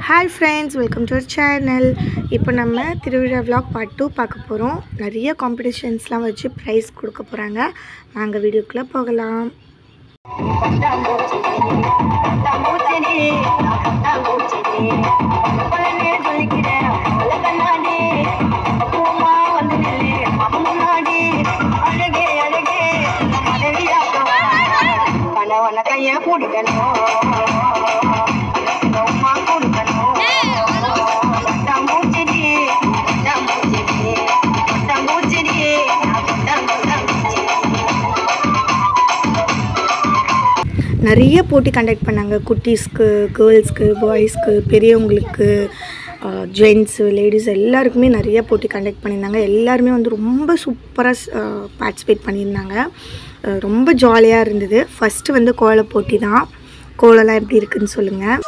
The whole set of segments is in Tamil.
Hi friends, welcome to our channel. இப்போ நம்ம திருவிழா vlog part 2 பார்க்க போறோம். நிறைய காம்படிஷன்ஸ்லாம் வச்சு பிரைஸ் கொடுக்க போறாங்க. வாங்க வீடியோக்குள்ள போகலாம். நிறைய போட்டி கண்டக்ட் பண்ணாங்க. குட்டீஸ்க்கு, கேர்ள்ஸ்க்கு, பாய்ஸ்க்கு, பெரியவங்களுக்கு, ஜென்ட்ஸ், லேடிஸ் எல்லாருக்குமே நிறைய போட்டி கண்டக்ட் பண்ணியிருந்தாங்க. எல்லாருமே வந்து ரொம்ப சூப்பராக பார்ட்டிசிபேட் பண்ணியிருந்தாங்க. ரொம்ப ஜாலியாக இருந்தது. ஃபஸ்ட்டு வந்து கோல போட்டி தான். கோலம்லாம் எப்படி இருக்குதுன்னு சொல்லுங்கள்.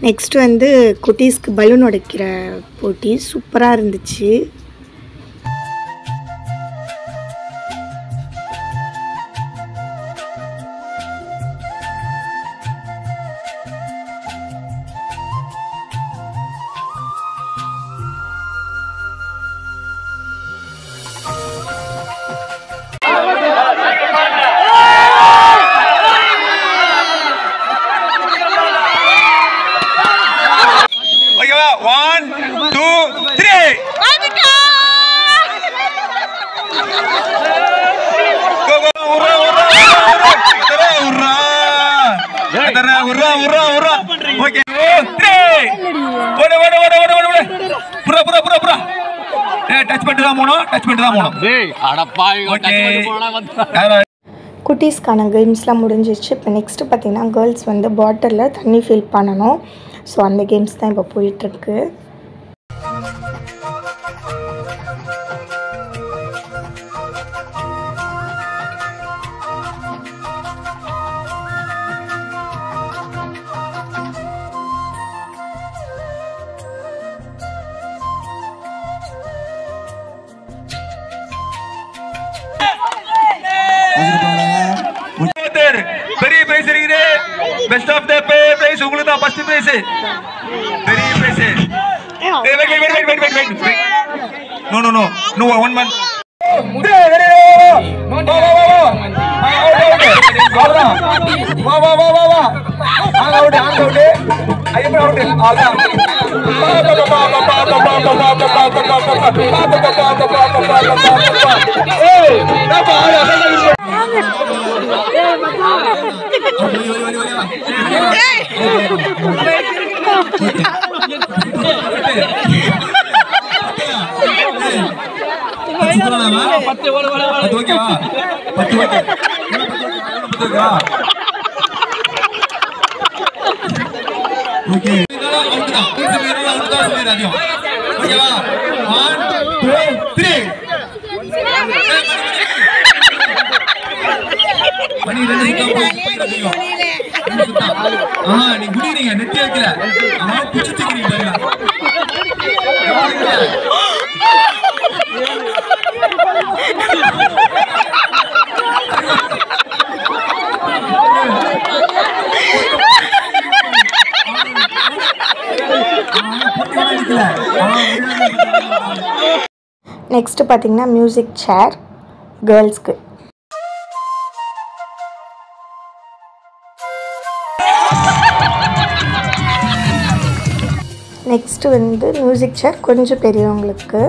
நெக்ஸ்ட் வந்து குட்டீஸ்க்கு பலூன் உடைக்கிற போட்டி சூப்பராக இருந்துச்சு. குட்டீஸ்க்கான கேம்ஸ்லாம் முடிஞ்சிச்சு. இப்போ நெக்ஸ்ட்டு பார்த்தீங்கன்னா கேர்ள்ஸ் வந்து பாட்டிலில் தண்ணி ஃபில் பண்ணணும். ஸோ அந்த கேம்ஸ் தான் இப்போ போயிட்டுருக்கு. பெரிய பிரைஸ் இருக்குது. பெஸ்ட் ஆஃப் தி பிரைஸ் உங்களுக்கு தான் ஃபர்ஸ்ட் பிரைஸ். பெரிய பிரைஸ். வெயிட். No 1 month. நீ குடிக்கிறீங்க நெத்தி வைக்கல. நெக்ஸ்ட்டு பார்த்தீங்கன்னா மியூசிக் சேர் கேர்ள்ஸ்க்கு. நெக்ஸ்ட்டு வந்து மியூசிக் சேர் கொஞ்சம் பெரியவங்களுக்கு.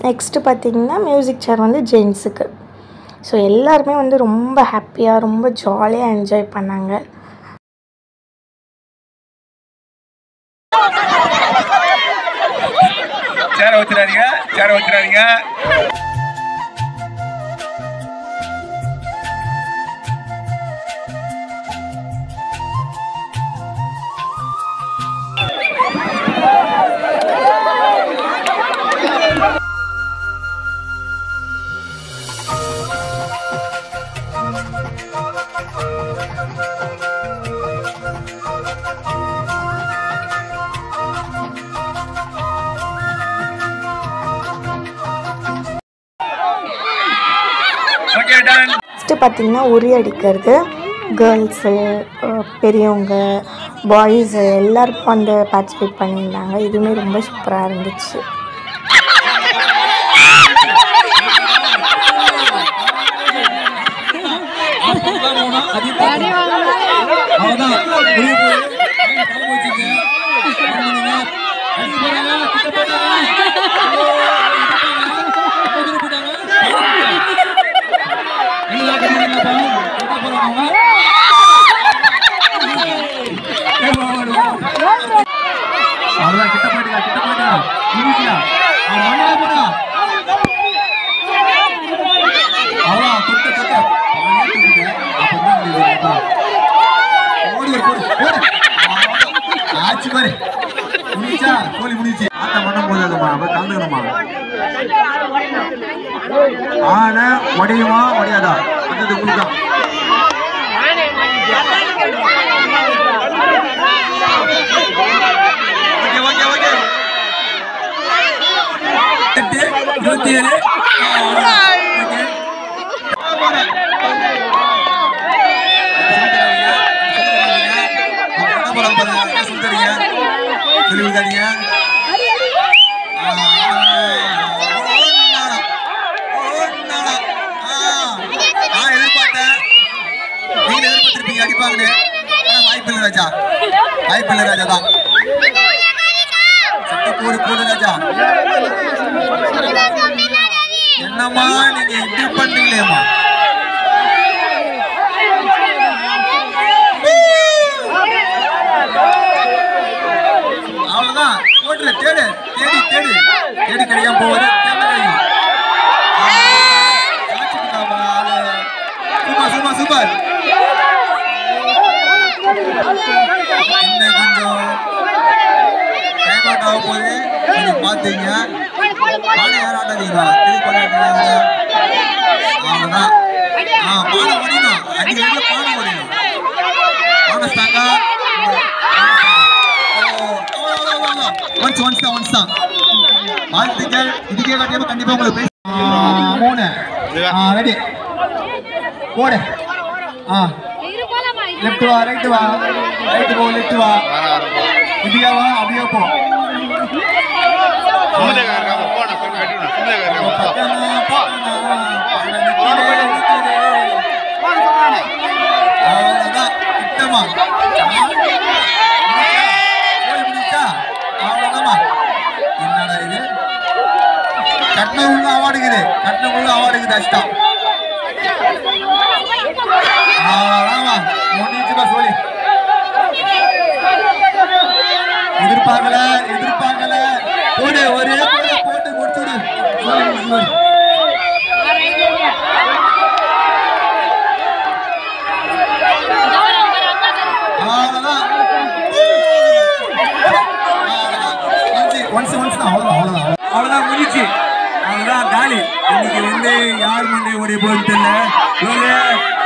நெக்ஸ்ட்டு பார்த்தீங்கன்னா மியூசிக் சேர் வந்து ஜென்ஸுக்கு. ஸோ எல்லாருமே வந்து ரொம்ப ஹாப்பியாக ரொம்ப ஜாலியாக என்ஜாய் பண்ணாங்க. சேர வச்சிடாதீங்க, சேர வச்சிடாதீங்க. நெக்ஸ்ட்டு பார்த்திங்கன்னா உரி அடிக்கிறது. கேர்ள்ஸு, பெரியவங்க, பாய்ஸு எல்லாருக்கும் வந்து பார்ட்டிசிபேட் பண்ணியிருந்தாங்க. இதுவுமே ரொம்ப சூப்பராக இருந்துச்சு. அவ்வளோதான், கிட்ட போயிட்டுக்கா, கிட்ட போயிட்டுக்கா, முடிச்சியா? போடா, அவ்வளோ தொட்டு தொட்டு ஆச்சு பாரு. முடிச்சா கோழி முடிச்சு ஆட்டம் பண்ணும் போது அதுமா அப்ப கலந்துக்கணுமா? ஆனா உடையுமா உடையாதா அது உங்களுதான். ஓகே ஓகே ஓகே 27 சொல்லிவிடாதீங்க. எதிர்பார்த்தேன், நீங்க எதிர்பார்த்திருப்பீங்க அடிப்பாங்கன்னு. வாய்ப்பு இல்லை ராஜா, வாய்ப்பு இல்லை ராஜா தான். சட்டை போடு போடு ராஜா. என்னம்மா நீங்க இப்படி பண்ணீங்களேம்மா? அவ்வளவுதான், போட்டு தேடு தேடி தேடி தேடி கிடைக்காம போவது. Super super super. இன்னும் கொஞ்சம் டைம் அவுட் ஆக போகுது, கொஞ்சம் பார்த்தீங்க. பானை யாரும் ஆடாதீங்களா? திருப்பி பண்ணாதீங்க. அவ்வளோதான். பானை ஓடிடும், அஞ்சு ரெண்டு பானை ஓடிடும். பானை ஸ்டாங்கா ஒன்ஸ் தான் ஒன்ஸ் தான். வாழ்த்துக்கள். இதுக்கே கட்டியப்ப கண்டிப்பா உங்களுக்கு பேச 3 ரெடி போடு. லெஃப்ட் வா, ரைட் வா, ரைட் போ, லெஃப்ட் வா, இப்படியா வா, அப்படியே போ. அவ்வளவுதான், கிட்டமா அவ்வளவுதாமா. என்னடா இது? கட்டின உள்ள அவார்டுக்குது, கட்டின உள்ள அவார்டுக்குது. அஷ்டம் சொல்லி எதிர்பார்க்கல எதிர்பார்க்கல. போடு, ஒரே போட்டு முடிச்சுடு. அவ்வளவுதான், அவ்வளவுதான் முடிச்சு. அவ்வளவுதான் காலி. இன்னைக்கு வந்து யார் மண்டை ஓடி போகுது தெரியல.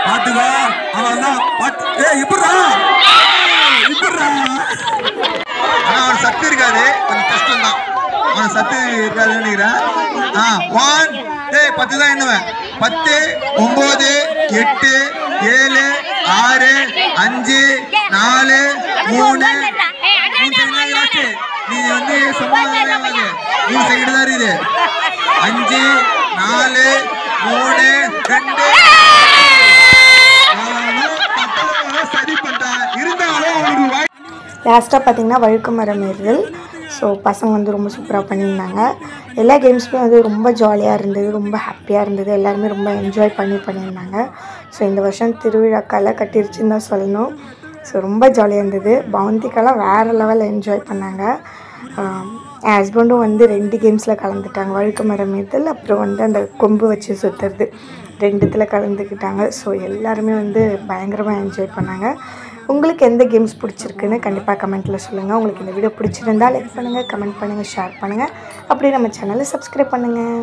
பாத்துக்கோ, அவ்வளவுதான். ஆனா அவன் சத்து இருக்காது, கொஞ்சம் கஷ்டம் தான். அவன் சத்து இருக்காதுன்னு நினைக்கிறேன். 10 தான் எண்ணுவேன். 10 9 8 7 6 5 4 3 நீ வந்து சொன்னாலே 3 செகண்ட் தான் இருக்குது. 5 4 3 2 சரி பண்ணிட்டேன். இருந்தாலும் அவங்களுக்கு லாஸ்ட்டாக பார்த்திங்கன்னா வழுக்கு மரம் ஏறுதல். ஸோ பசங்க வந்து ரொம்ப சூப்பராக பண்ணியிருந்தாங்க. எல்லா கேம்ஸுமே வந்து ரொம்ப ஜாலியாக இருந்தது, ரொம்ப ஹாப்பியாக இருந்தது. எல்லாருமே ரொம்ப என்ஜாய் பண்ணியிருந்தாங்க. ஸோ இந்த வருஷம் திருவிழாக்கால கட்டிருச்சுன்னு தான் சொல்லணும். ஸோ ரொம்ப ஜாலியாக இருந்தது. பவுந்திக்காலாம் வேறு லெவலில் என்ஜாய் பண்ணாங்க. என் ஹஸ்பண்டும் வந்து 2 கேம்ஸில் கலந்துட்டாங்க. வழுக்கு மரம் ஏறுதல், அப்புறம் வந்து அந்த கொம்பு வச்சு சுற்றுறது, 2த்தில் கலந்துக்கிட்டாங்க. ஸோ எல்லாருமே வந்து பயங்கரமாக என்ஜாய் பண்ணாங்க. உங்களுக்கு எந்த கேம்ஸ் பிடிச்சிருக்குன்னு கண்டிப்பாக கமெண்ட்டில் சொல்லுங்கள். உங்களுக்கு இந்த வீடியோ பிடிச்சிருந்தால் லைக் பண்ணுங்கள், கமெண்ட் பண்ணுங்கள், ஷேர் பண்ணுங்கள். அப்படியே நம்ம சேனலை சப்ஸ்கிரைப் பண்ணுங்கள்.